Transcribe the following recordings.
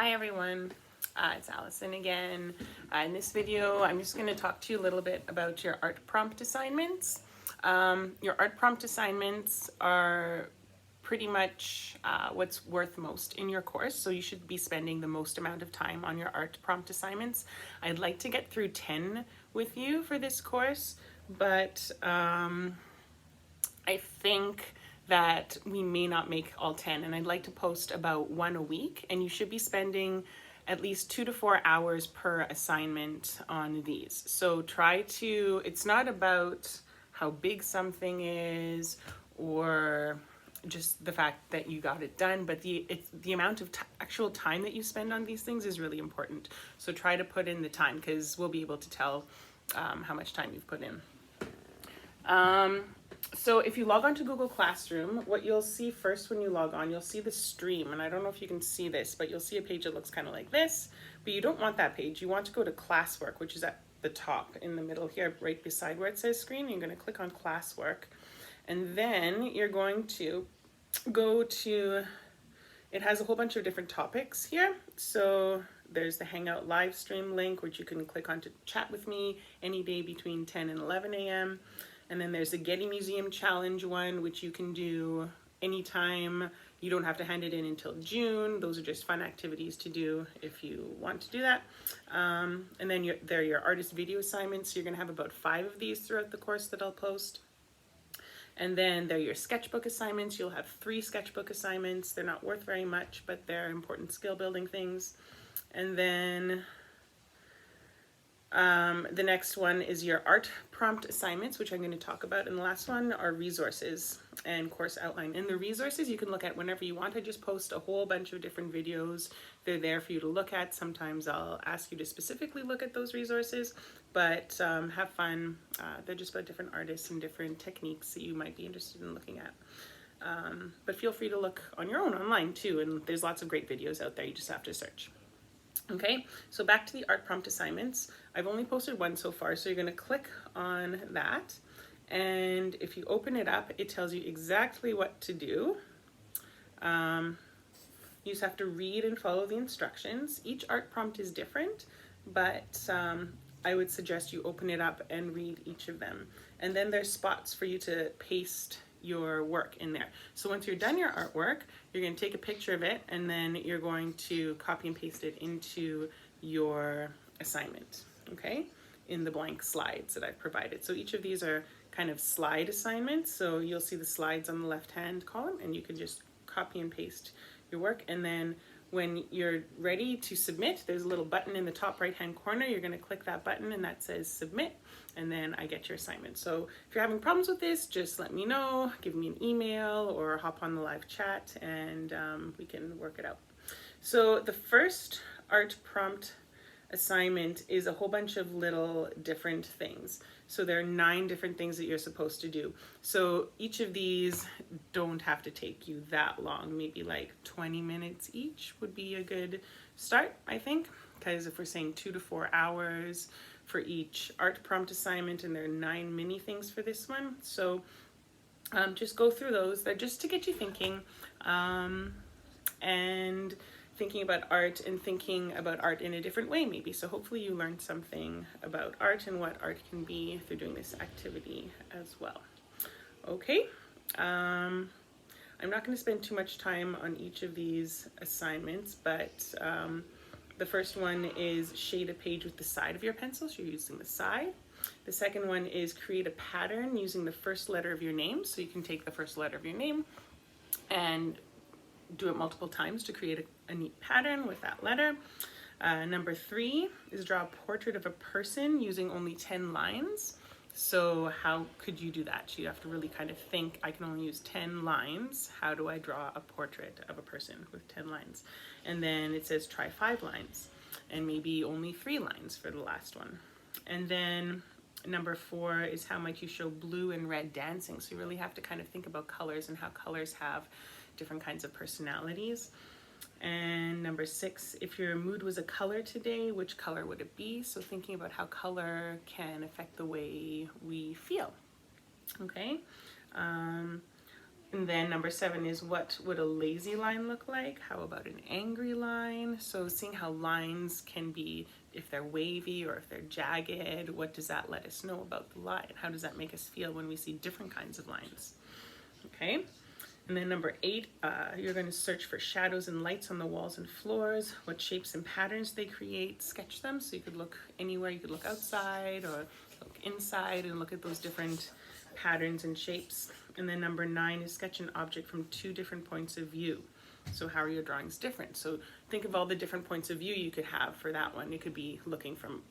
Hi everyone, it's Allison again. In this video, I'm just going to talk to you a little bit about your art prompt assignments. Your art prompt assignments are pretty much what's worth most in your course, so you should be spending the most amount of time on your art prompt assignments. I'd like to get through 10 with you for this course, but I think that we may not make all 10, and I'd like to post about one a week, and you should be spending at least 2 to 4 hours per assignment on these. So try to, it's not about how big something is or just the fact that you got it done, but the amount of actual time that you spend on these things is really important. So try to put in the time, because we'll be able to tell how much time you've put in. So if you log on to Google Classroom, what you'll see first when you log on, you'll see the stream. And I don't know if you can see this, but you'll see a page that looks kind of like this. But you don't want that page. You want to go to Classwork, which is at the top in the middle here, right beside where it says screen. You're going to click on Classwork. And then you're going to go to, it has a whole bunch of different topics here. So there's the Hangout live stream link, which you can click on to chat with me any day between 10 and 11 a.m. And then there's the Getty Museum Challenge one, which you can do anytime. You don't have to hand it in until June. Those are just fun activities to do if you want to do that. And then there are your artist video assignments. You're gonna have about 5 of these throughout the course that I'll post. And then there are your sketchbook assignments. You'll have 3 sketchbook assignments. They're not worth very much, but they're important skill building things. And then the next one is your art prompt assignments, which I'm going to talk about. And the last one are resources and course outline. And the resources you can look at whenever you want. I just post a whole bunch of different videos. They're there for you to look at. Sometimes I'll ask you to specifically look at those resources, but have fun. They're just about different artists and different techniques that you might be interested in looking at. But feel free to look on your own online too. And there's lots of great videos out there. You just have to search. Okay, so back to the art prompt assignments. I've only posted one so far, so you're going to click on that. And if you open it up, it tells you exactly what to do. You just have to read and follow the instructions. Each art prompt is different, but I would suggest you open it up and read each of them. And then there's spots for you to paste your work in there. So once you're done your artwork, you're going to take a picture of it, and then you're going to copy and paste it into your assignment, okay, in the blank slides that I've provided. So each of these are kind of slide assignments. So you'll see the slides on the left-hand column, and you can just copy and paste your work. And then when you're ready to submit, there's a little button in the top right-hand corner. You're going to click that button, and that says submit, and then I get your assignment. So if you're having problems with this, just let me know, give me an email, or hop on the live chat, and we can work it out. So the first art prompt assignment is a whole bunch of little different things. So there are 9 different things that you're supposed to do. So each of these don't have to take you that long. Maybe like 20 minutes each would be a good start, I think, because if we're saying 2 to 4 hours for each art prompt assignment, and there are 9 mini things for this one. So just go through those. They're just to get you thinking, and thinking about art, and thinking about art in a different way maybe. So hopefully you learned something about art and what art can be through doing this activity as well. Okay, I'm not going to spend too much time on each of these assignments, but the first one is shade a page with the side of your pencil, so you're using the side. The second one is create a pattern using the first letter of your name, so you can take the first letter of your name and do it multiple times to create a neat pattern with that letter. Number 3 is draw a portrait of a person using only 10 lines. So how could you do that? You have to really kind of think, I can only use 10 lines. How do I draw a portrait of a person with 10 lines? And then it says try 5 lines, and maybe only 3 lines for the last one. And then number 4 is how might you show blue and red dancing? So you really have to kind of think about colors and how colors have different kinds of personalities. And number 6, if your mood was a color today, which color would it be? So thinking about how color can affect the way we feel. Okay. And then number 7 is, what would a lazy line look like? How about an angry line? So seeing how lines can be, if they're wavy or if they're jagged, what does that let us know about the line? How does that make us feel when we see different kinds of lines? Okay. And then number 8, you're going to search for shadows and lights on the walls and floors, what shapes and patterns they create, sketch them. So you could look anywhere, you could look outside or look inside and look at those different patterns and shapes. And then number 9 is sketch an object from 2 different points of view. So how are your drawings different? So think of all the different points of view you could have for that one. You could be looking from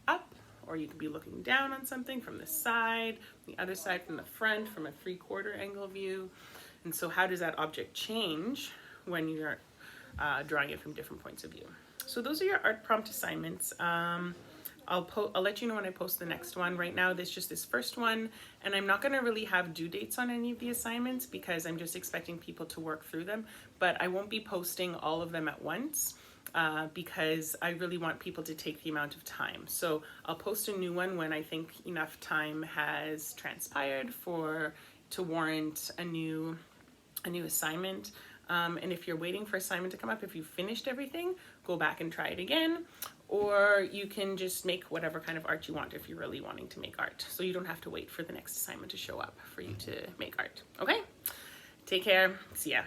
up, or you could be looking down on something from the side, the other side, from the front, from a 3/4 angle view. And so how does that object change when you're drawing it from different points of view? So those are your art prompt assignments. I'll let you know when I post the next one. Right now, there's just this first one, and I'm not going to really have due dates on any of the assignments because I'm just expecting people to work through them. But I won't be posting all of them at once because I really want people to take the amount of time. So I'll post a new one when I think enough time has transpired to warrant a new assignment. And if you're waiting for assignment to come up, if you finished everything, go back and try it again. Or you can just make whatever kind of art you want if you're really wanting to make art. So you don't have to wait for the next assignment to show up for you to make art. Okay? Take care. See ya.